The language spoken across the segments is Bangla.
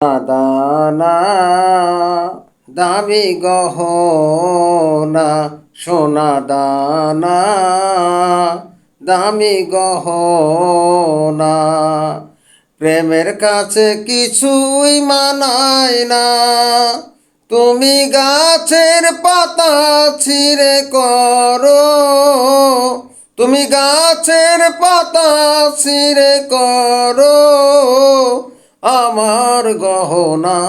দানা দামি গহনা, সোনা দানা দামি গহনা। প্রেমের কাছে কিছুই মানায় না, তুমি গাছের পাতা ছিঁড়ে করো, তুমি গাছের পাতা ছিঁড়ে করো আমার গহনা,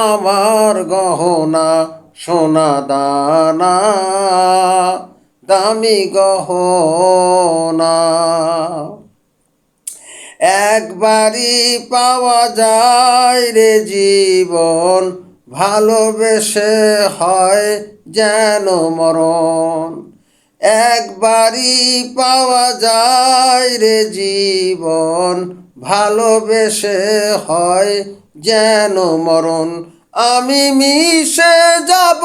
আমার গহনা, সোনা দানা দামি গহনা। একবারই পাওয়া যায় রে জীবন, ভালোবেসে হয় যেন মরণ। একবারই পাওয়া যায় রে জীবন, ভালোবেসে হয় যেন মরণ। আমি মিশে যাব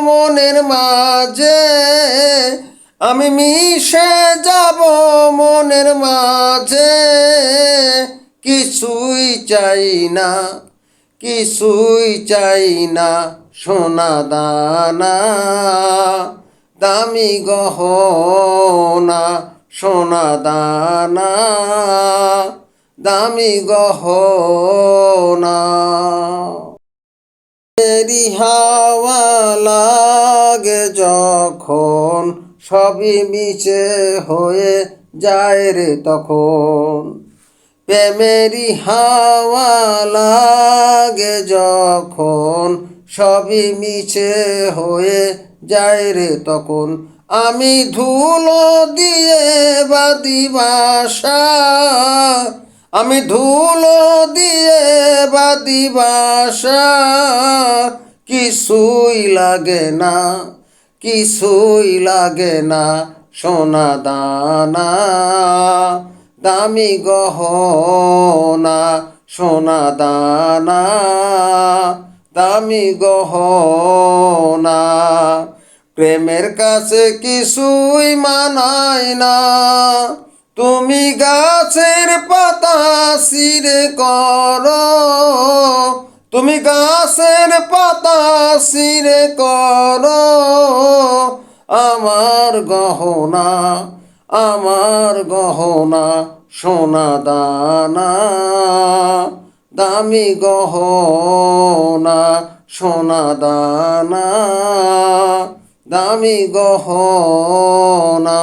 মনের মাঝে, আমি মিশে যাব মনের মাঝে, কিছুই চাই না, কিছুই চাই না, সোনা দানা দামি গহনা, সোনা দানা দামি গহনা। মেরি হাওয়া লাগে যখন, সবই মিছে হয়ে যায় রে তখন। প্রেমেরি হাওয়া লাগে যখন, সবই মিছে হয়ে যায় রে তখন। আমি ধুলো দিয়ে বাঁধি বাসা, আমি ধুলো দিয়ে বাঁধি বাসা, কিছুই লাগে না, কিছুই লাগে না, সোনা দানা দামি গহনা, সোনা দানা দামি গহনা। প্রেমের কাছে কিছুই মানায় না, তুমি গাছের পাতা ছিঁড়ে করো, তুমি গাছের পাতা ছিঁড়ে করো আমার গহনা, আমার গহনা, সোনা দানা দামি গহনা, সোনা দানা দামি গহনা।